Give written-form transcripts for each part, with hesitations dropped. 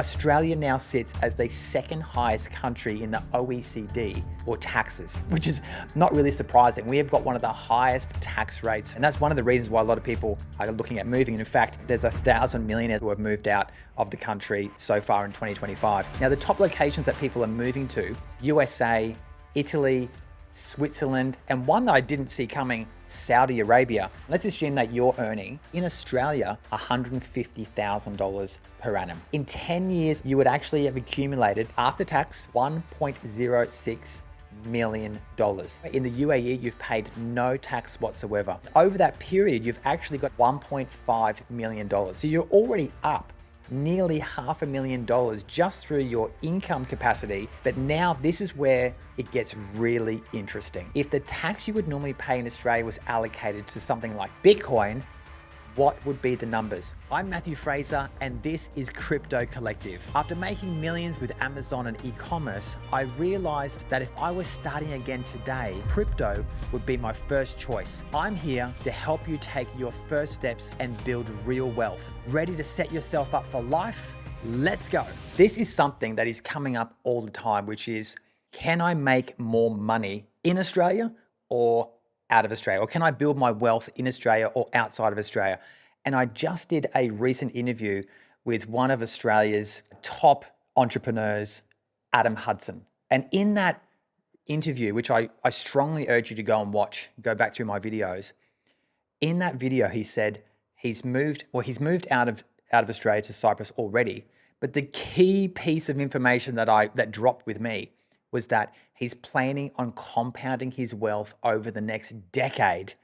Australia now sits as the second highest country in the OECD for taxes, which is not really surprising. We have got one of the highest tax rates, and that's one of the reasons why a lot of people are looking at moving. And in fact, there's 1,000 millionaires who have moved out of the country so far in 2025. Now, the top locations that people are moving to: USA, Italy, Switzerland, and one that I didn't see coming, Saudi Arabia. Let's assume that you're earning in Australia $150,000 per annum. In 10 years, you would actually have accumulated after tax $1.06 million. In the UAE, you've paid no tax whatsoever. Over that period, you've actually got $1.5 million. So you're already up nearly $500,000 just through your income capacity. But now this is where it gets really interesting. If the tax you would normally pay in Australia was allocated to something like Bitcoin, what would be the numbers? I'm Matthew Fraser, and this is Crypto Collective. After making millions with Amazon and e-commerce, I realized that if I was starting again today, crypto would be my first choice. I'm here to help you take your first steps and build real wealth. Ready to set yourself up for life? Let's go. This is something that is coming up all the time, which is, can I make more money in Australia or out of Australia? Or can I build my wealth in Australia or outside of Australia? And I just did a recent interview with one of Australia's top entrepreneurs, Adam Hudson. And in that interview, which I strongly urge you to go and watch, go back through my videos. In that video, he said he's moved out of Australia to Cyprus already. But the key piece of information that dropped with me was that he's planning on compounding his wealth over the next decade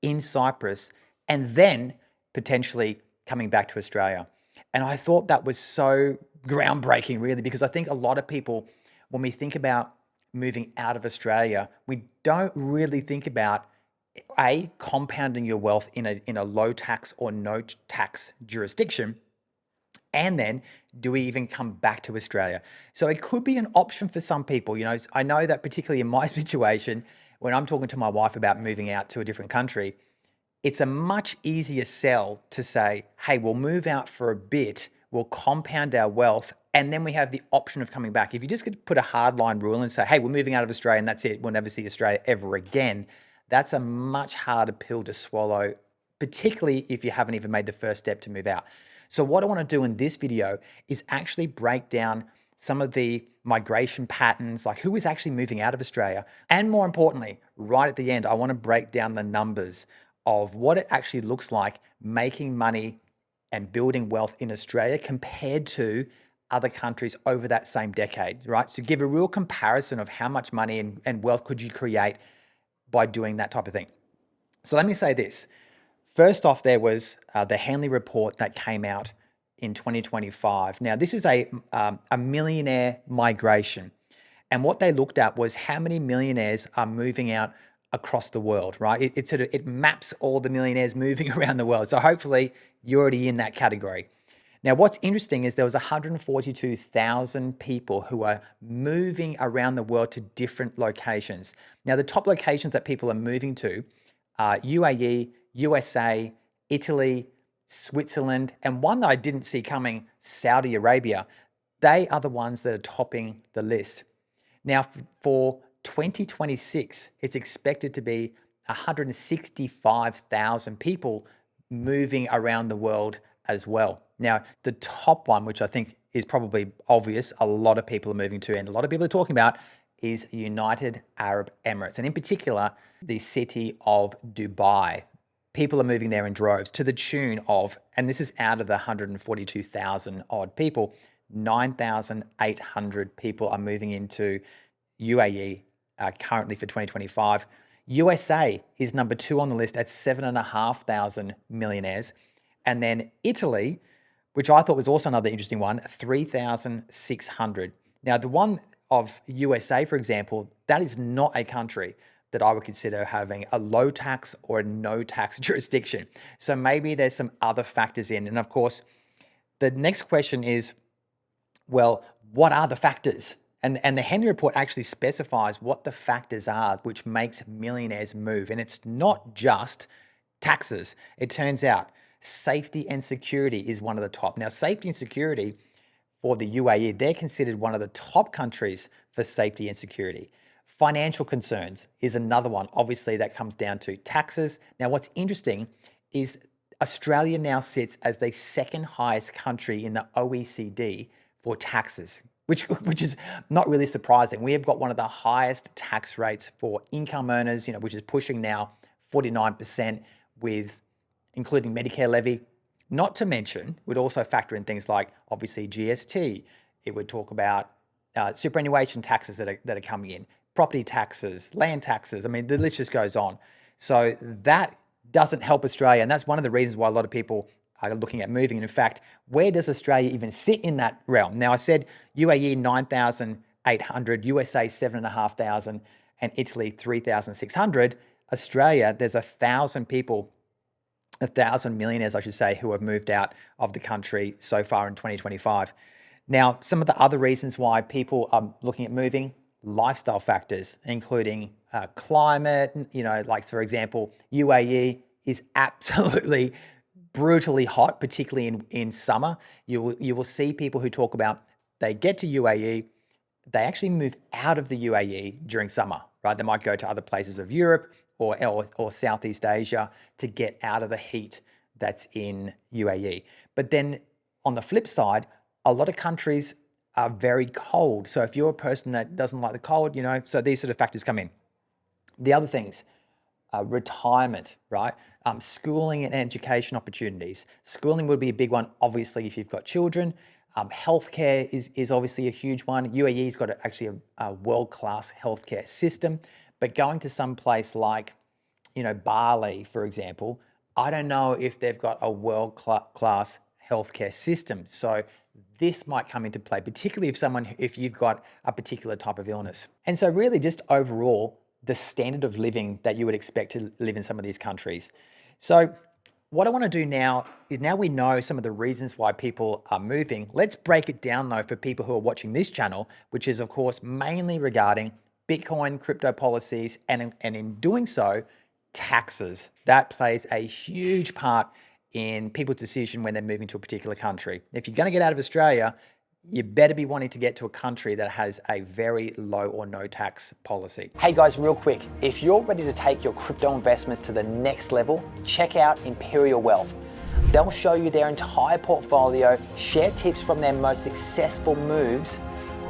in Cyprus and then potentially coming back to Australia. And I thought that was so groundbreaking, really, because I think a lot of people, when we think about moving out of Australia, we don't really think about compounding your wealth in a low tax or no tax jurisdiction. And then, do we even come back to Australia? So it could be an option for some people. You know, I know that particularly in my situation, when I'm talking to my wife about moving out to a different country, it's a much easier sell to say, hey, we'll move out for a bit, we'll compound our wealth, and then we have the option of coming back. If you just could put a hardline rule and say, hey, we're moving out of Australia and that's it, we'll never see Australia ever again, that's a much harder pill to swallow, particularly if you haven't even made the first step to move out. So what I want to do in this video is actually break down some of the migration patterns, like who is actually moving out of Australia. And more importantly, right at the end, I want to break down the numbers of what it actually looks like making money and building wealth in Australia compared to other countries over that same decade, right? So give a real comparison of how much money and wealth could you create by doing that type of thing. So let me say this. First off, there was the Henley Report that came out in 2025. Now, this is a millionaire migration. And what they looked at was how many millionaires are moving out across the world, right? It maps all the millionaires moving around the world. So hopefully you're already in that category. Now, what's interesting is there was 142,000 people who are moving around the world to different locations. Now, the top locations that people are moving to are UAE, USA, Italy, Switzerland, and one that I didn't see coming, Saudi Arabia. They are the ones that are topping the list. Now, for 2026, it's expected to be 165,000 people moving around the world as well. Now, the top one, which I think is probably obvious, a lot of people are moving to, and a lot of people are talking about, is United Arab Emirates, and in particular, the city of Dubai. People are moving there in droves to the tune of, and this is out of the 142,000 odd people, 9,800 people are moving into UAE currently for 2025. USA is number 2 on the list at 7,500 millionaires. And then Italy, which I thought was also another interesting one, 3,600. Now, the one of USA, for example, that is not a country that I would consider having a low tax or a no tax jurisdiction. So maybe there's some other factors in. And of course, the next question is, well, what are the factors? And the Henley Report actually specifies what the factors are which makes millionaires move. And it's not just taxes. It turns out safety and security is one of the top. Now, safety and security for the UAE, they're considered one of the top countries for safety and security. Financial concerns is another one. Obviously, that comes down to taxes. Now, what's interesting is Australia now sits as the second highest country in the OECD for taxes, which is not really surprising. We have got one of the highest tax rates for income earners, which is pushing now 49% with including Medicare levy. Not to mention, we'd also factor in things like obviously GST. It would talk about superannuation taxes that are coming in, property taxes, land taxes. I mean, the list just goes on. So that doesn't help Australia. And that's one of the reasons why a lot of people are looking at moving. And in fact, where does Australia even sit in that realm? Now, I said UAE 9,800, USA 7,500, and Italy 3,600. Australia, there's 1,000 people, 1,000 millionaires, I should say, who have moved out of the country so far in 2025. Now, some of the other reasons why people are looking at moving, lifestyle factors, including climate, like for example, UAE is absolutely brutally hot, particularly in summer. You will see people who talk about they get to UAE, they actually move out of the UAE during summer, right? They might go to other places of Europe or Southeast Asia to get out of the heat that's in UAE. But then on the flip side, a lot of countries are very cold. So if you're a person that doesn't like the cold, so these sort of factors come in. The other things, retirement, right? Schooling and education opportunities. Schooling would be a big one, obviously, if you've got children. Healthcare is obviously a huge one. UAE's got actually a world-class healthcare system, but going to some place like, Bali, for example, I don't know if they've got a world-class healthcare system. So this might come into play, particularly if you've got a particular type of illness. And so really just overall, the standard of living that you would expect to live in some of these countries. So what I want to do now is, now we know some of the reasons why people are moving. Let's break it down though for people who are watching this channel, which is of course mainly regarding Bitcoin, crypto policies, and in doing so, taxes. That plays a huge part in people's decision when they're moving to a particular country. If you're going to get out of Australia, you better be wanting to get to a country that has a very low or no tax policy. Hey guys, real quick, if you're ready to take your crypto investments to the next level, check out Imperial Wealth. They'll show you their entire portfolio, share tips from their most successful moves,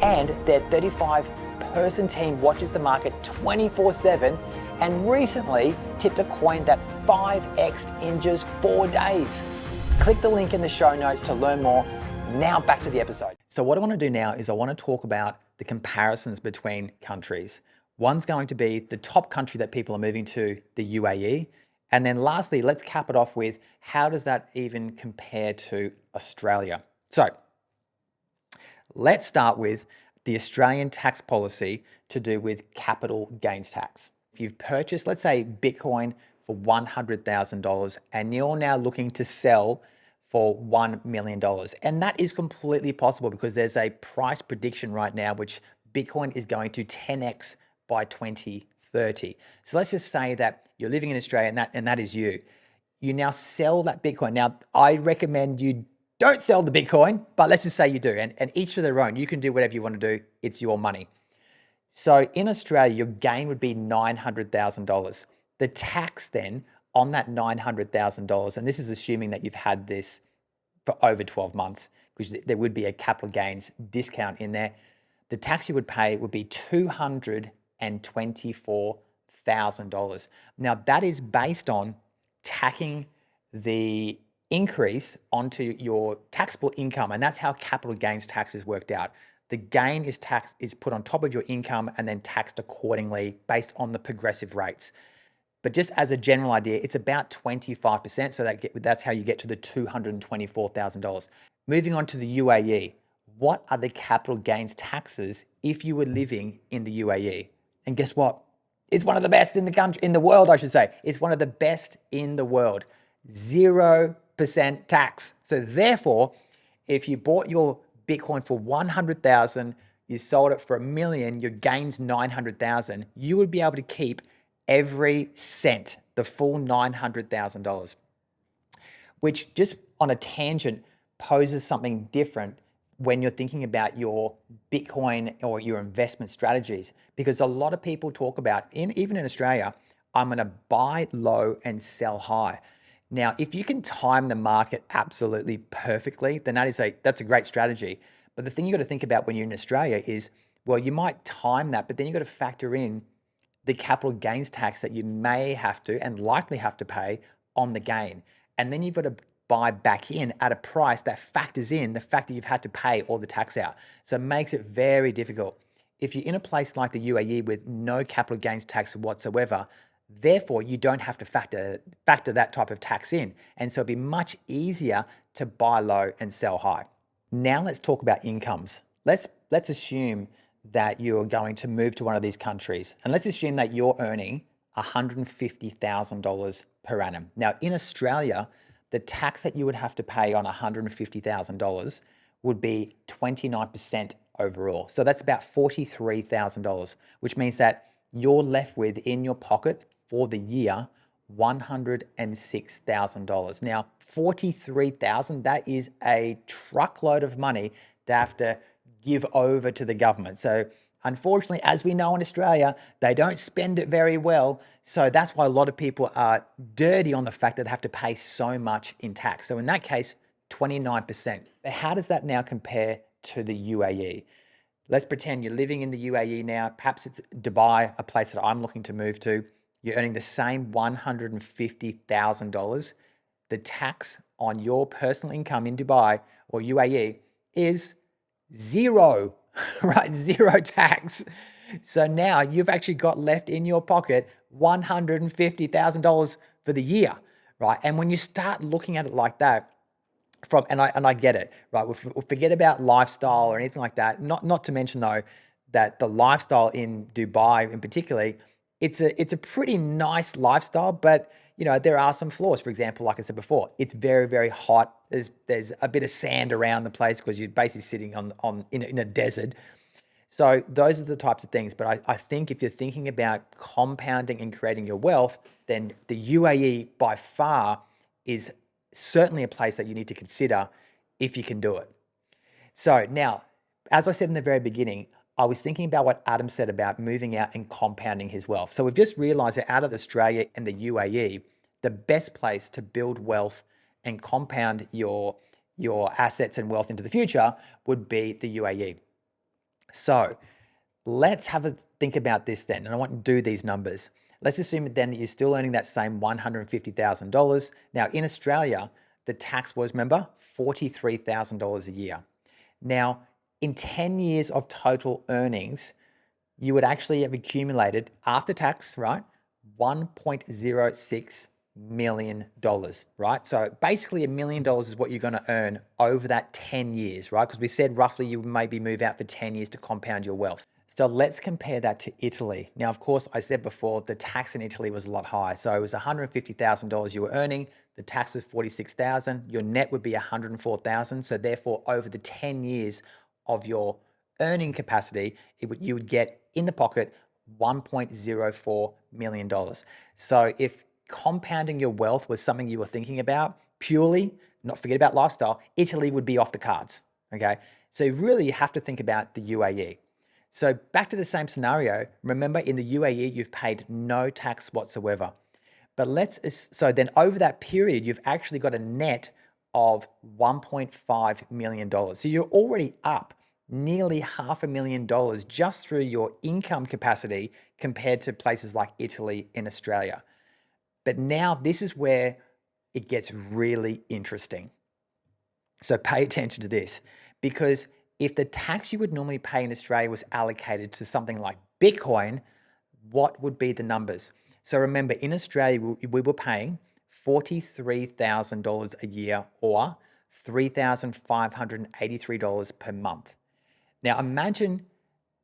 and their 35-person team watches the market 24/7 and recently tipped a coin that 5x'd in just 4 days. Click the link in the show notes to learn more. Now back to the episode. So what I want to do now is I want to talk about the comparisons between countries. One's going to be the top country that people are moving to, the UAE. And then lastly, let's cap it off with how does that even compare to Australia? So let's start with the Australian tax policy to do with capital gains tax. If you've purchased, let's say, Bitcoin for $100,000 and you're now looking to sell for $1 million. And that is completely possible because there's a price prediction right now, which Bitcoin is going to 10x by 2030. So let's just say that you're living in Australia and that is you. You now sell that Bitcoin. Now, I recommend you don't sell the Bitcoin, but let's just say you do. And each to their own. You can do whatever you want to do. It's your money. So in Australia, your gain would be $900,000. The tax then on that $900,000, and this is assuming that you've had this for over 12 months, because there would be a capital gains discount in there. The tax you would pay would be $224,000. Now that is based on tacking the increase onto your taxable income, and that's how capital gains tax is worked out. The gain is put on top of your income and then taxed accordingly based on the progressive rates. But just as a general idea, it's about 25%. So that's how you get to the $224,000. Moving on to the UAE, what are the capital gains taxes if you were living in the UAE? And guess what? It's one of the best in the country, in the world, I should say. It's one of the best in the world. 0% tax. So therefore, if you bought your Bitcoin for 100,000, you sold it for $1 million, your gain's 900,000, you would be able to keep every cent, the full $900,000, which just on a tangent poses something different when you're thinking about your Bitcoin or your investment strategies, because a lot of people talk about, even in Australia, I'm going to buy low and sell high. Now, if you can time the market absolutely perfectly, then that's a great strategy. But the thing you got to think about when you're in Australia is, well, you might time that, but then you got to factor in the capital gains tax that you may have to and likely have to pay on the gain. And then you've got to buy back in at a price that factors in the fact that you've had to pay all the tax out. So it makes it very difficult. If you're in a place like the UAE with no capital gains tax whatsoever, therefore you don't have to factor that type of tax in. And so it'd be much easier to buy low and sell high. Now let's talk about incomes. Let's assume that you're going to move to one of these countries, and let's assume that you're earning $150,000 per annum. Now in Australia, the tax that you would have to pay on $150,000 would be 29% overall. So that's about $43,000, which means that you're left with in your pocket for the year $106,000. Now, $43,000, that is a truckload of money to have to give over to the government. So unfortunately, as we know in Australia, they don't spend it very well. So that's why a lot of people are dirty on the fact that they have to pay so much in tax. So in that case, 29%. But how does that now compare to the UAE? Let's pretend you're living in the UAE now. Perhaps it's Dubai, a place that I'm looking to move to. You're earning the same $150,000. The tax on your personal income in Dubai or UAE is zero, right? Zero tax. So now you've actually got left in your pocket $150,000 for the year, right? And when you start looking at it like that, and I get it, right? We'll forget about lifestyle or anything like that. Not to mention though that the lifestyle in Dubai, in particular, it's a pretty nice lifestyle, but you know there are some flaws. For example, like I said before, it's very, very hot. There's a bit of sand around the place because you're basically sitting in a desert. So those are the types of things. But I think if you're thinking about compounding and creating your wealth, then the UAE by far is certainly a place that you need to consider if you can do it. So now, as I said in the very beginning, I was thinking about what Adam said about moving out and compounding his wealth. So we've just realized that out of Australia and the UAE, the best place to build wealth and compound your assets and wealth into the future would be the UAE. So let's have a think about this then. And I want to do these numbers. Let's assume then that you're still earning that same $150,000. Now in Australia, the tax was, remember, $43,000 a year. Now, in 10 years of total earnings, you would actually have accumulated after tax, right? $1.06 million, right? So basically $1 million is what you're going to earn over that 10 years, right? Because we said roughly you maybe move out for 10 years to compound your wealth. So let's compare that to Italy. Now, of course, I said before, the tax in Italy was a lot higher. So it was $150,000 you were earning. The tax was $46,000. Your net would be $104,000. So therefore, over the 10 years of your earning capacity, you would get in the pocket $1.04 million. So if compounding your wealth was something you were thinking about purely, not forget about lifestyle, Italy would be off the cards, okay? So really you have to think about the UAE. So back to the same scenario, remember in the UAE, you've paid no tax whatsoever. But so then over that period, you've actually got a net of $1.5 million. So you're already up nearly $500,000 just through your income capacity compared to places like Italy and Australia. But now this is where it gets really interesting. So pay attention to this, because if the tax you would normally pay in Australia was allocated to something like Bitcoin, what would be the numbers? So remember, in Australia, we were paying $43,000 a year or $3,583 per month. Now imagine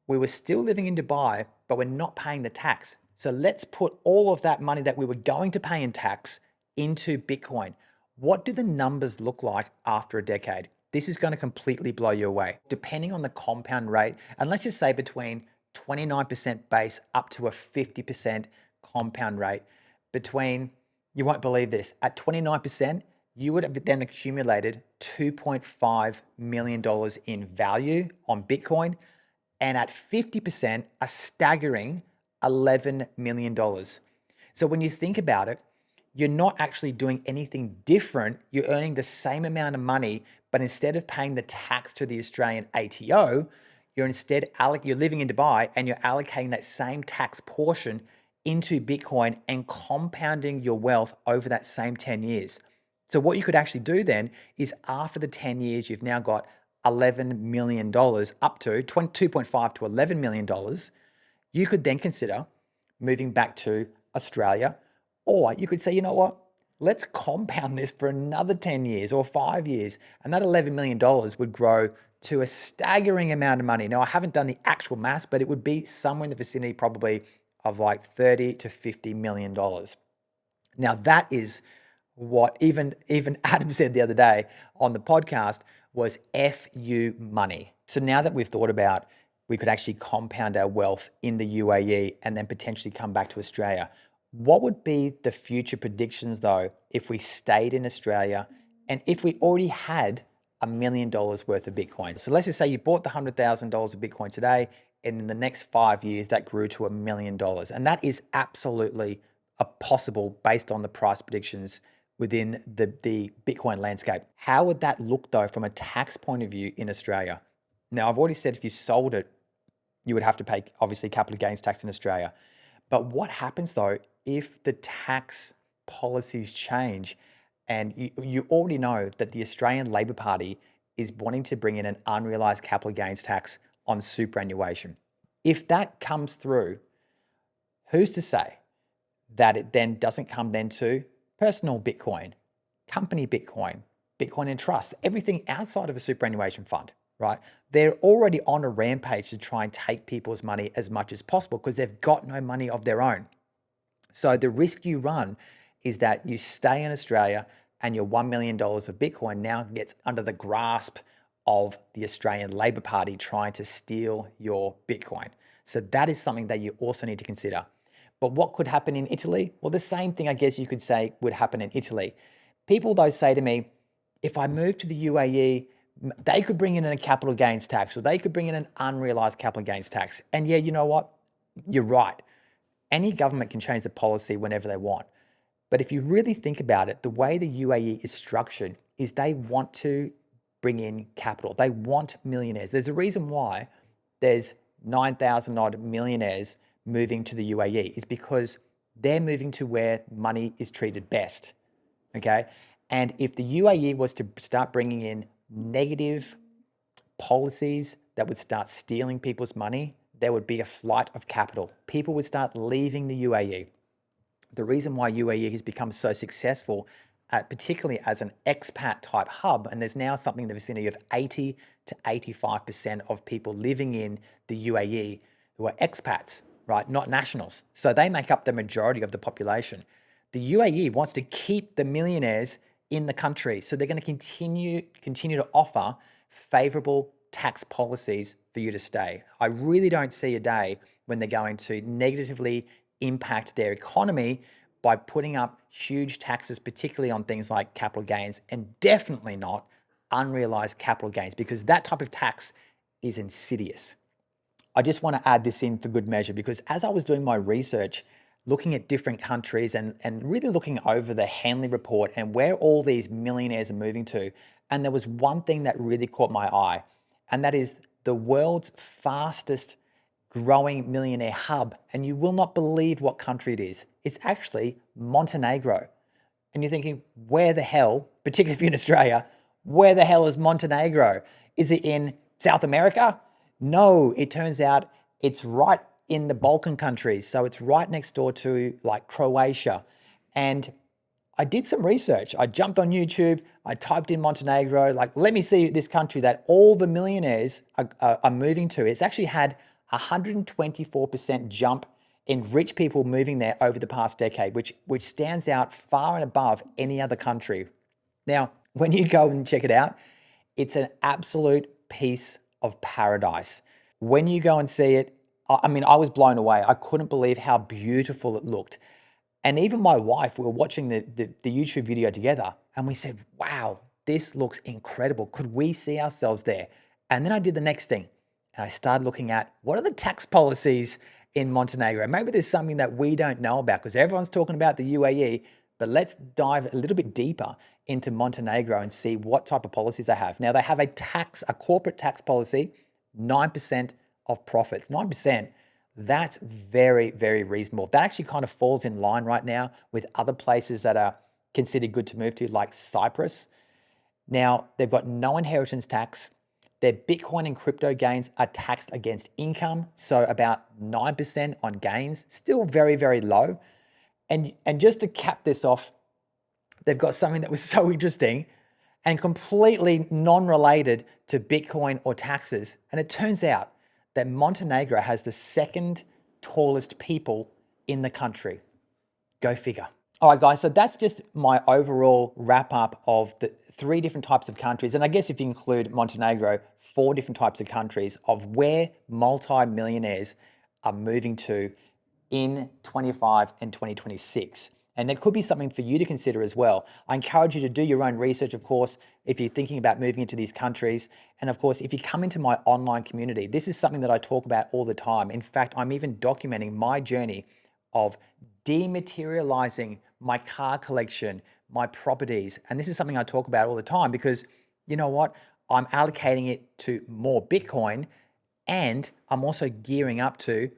we were still living in Dubai, but we're not paying the tax. So let's put all of that money that we were going to pay in tax into Bitcoin. What do the numbers look like after a decade? This is going to completely blow you away. Depending on the compound rate, and let's just say between 29% base up to a 50% compound rate, you won't believe this, at 29%, you would have then accumulated $2.5 million in value on Bitcoin, and at 50%, a staggering $11 million. So when you think about it, you're not actually doing anything different. You're earning the same amount of money, but instead of paying the tax to the Australian ATO, you're living in Dubai and you're allocating that same tax portion into Bitcoin and compounding your wealth over that same 10 years. So what you could actually do then is after the 10 years, you've now got $11 million up to 2.5 to $11 million. You could then consider moving back to Australia, or you could say, you know what, let's compound this for another 10 years or 5 years. And that $11 million would grow to a staggering amount of money. Now, I haven't done the actual maths, but it would be somewhere in the vicinity probably of like 30 to $50 million. Now, that is what even Adam said the other day on the podcast was FU money. So now that we've thought about we could actually compound our wealth in the UAE and then potentially come back to Australia, what would be the future predictions though if we stayed in Australia and if we already had $1 million worth of Bitcoin? So let's just say you bought the $100,000 of Bitcoin today, and in the next 5 years that grew to $1 million. And that is absolutely possible based on the price predictions within the Bitcoin landscape. How would that look though from a tax point of view in Australia? Now, I've already said if you sold it, you would have to pay obviously capital gains tax in Australia. But what happens though if the tax policies change? And you already know that the Australian Labor Party is wanting to bring in an unrealized capital gains tax on superannuation. If that comes through, who's to say that it then doesn't come then to personal Bitcoin, company Bitcoin, Bitcoin and trust, everything outside of a superannuation fund, right? They're already on a rampage to try and take people's money as much as possible because they've got no money of their own. So the risk you run is that you stay in Australia and your $1 million of Bitcoin now gets under the grasp of the Australian Labor Party trying to steal your Bitcoin. So that is something that you also need to consider. But what could happen in Italy? Well, the same thing I guess you could say would happen in Italy. People though say to me, if I move to the UAE, they could bring in a capital gains tax or they could bring in an unrealized capital gains tax. And yeah, you know what? You're right. Any government can change the policy whenever they want. But if you really think about it, the way the UAE is structured is they want to bring in capital. They want millionaires. There's a reason why there's 9,000 odd millionaires moving to the UAE is because they're moving to where money is treated best, okay? And if the UAE was to start bringing in negative policies that would start stealing people's money, there would be a flight of capital. People would start leaving the UAE. The reason why UAE has become so successful, particularly as an expat type hub, and there's now something in the vicinity of 80 to 85% of people living in the UAE who are expats, right? Not nationals. So they make up the majority of the population. The UAE wants to keep the millionaires in the country. So they're going to continue to offer favorable tax policies for you to stay. I really don't see a day when they're going to negatively impact their economy by putting up huge taxes, particularly on things like capital gains, and definitely not unrealized capital gains, because that type of tax is insidious. I just want to add this in for good measure, because as I was doing my research, looking at different countries and really looking over the Henley Report and where all these millionaires are moving to, and there was one thing that really caught my eye, and that is the world's fastest growing millionaire hub. And you will not believe what country it is. It's actually Montenegro. And you're thinking, where the hell, particularly if you're in Australia, where the hell is Montenegro? Is it in South America? No, it turns out it's right in the Balkan countries. So it's right next door to like Croatia. And I did some research. I jumped on YouTube. I typed in Montenegro, like, let me see this country that all the millionaires are moving to. It's actually had 124% jump in rich people moving there over the past decade, which stands out far and above any other country. Now, when you go and check it out, it's an absolute piece of paradise. When you go and see it, I mean, I was blown away. I couldn't believe how beautiful it looked. And even my wife, we were watching the YouTube video together and we said, wow, this looks incredible. Could we see ourselves there? And then I did the next thing and I started looking at what are the tax policies in Montenegro? Maybe there's something that we don't know about because everyone's talking about the UAE, but let's dive a little bit deeper into Montenegro and see what type of policies they have. Now they have a corporate tax policy, 9% of profits, 9%. That's very, very reasonable. That actually kind of falls in line right now with other places that are considered good to move to, like Cyprus. Now, they've got no inheritance tax. Their Bitcoin and crypto gains are taxed against income, so about 9% on gains, still very, very low. And just to cap this off, they've got something that was so interesting and completely non-related to Bitcoin or taxes. And it turns out that Montenegro has the second tallest people in the country. Go figure. All right, guys, so that's just my overall wrap up of the 3 different types of countries. And I guess if you include Montenegro, 4 different types of countries of where multi-millionaires are moving to in 25 and 2026. And there could be something for you to consider as well. I encourage you to do your own research, of course, if you're thinking about moving into these countries. And of course, if you come into my online community, this is something that I talk about all the time. In fact, I'm even documenting my journey of dematerializing my car collection, my properties. And this is something I talk about all the time because you know what? I'm allocating it to more Bitcoin and I'm also gearing up to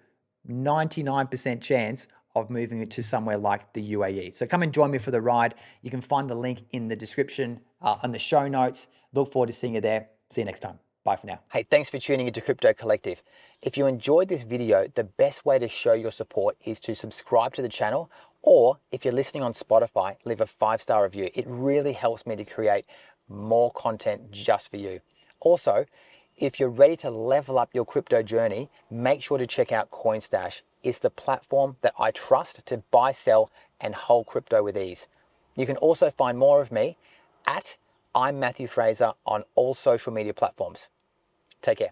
99% chance of moving it to somewhere like the UAE. So come and join me for the ride. You can find the link in the description on the show notes. Look forward to seeing you there. See you next time. Bye for now. Hey, thanks for tuning into Crypto Collective. If you enjoyed this video, the best way to show your support is to subscribe to the channel, or if you're listening on Spotify, leave a 5-star review. It really helps me to create more content just for you. Also, if you're ready to level up your crypto journey, make sure to check out CoinStash. It's the platform that I trust to buy, sell, and hold crypto with ease. You can also find more of me at I'm Matthew Fraser on all social media platforms. Take care.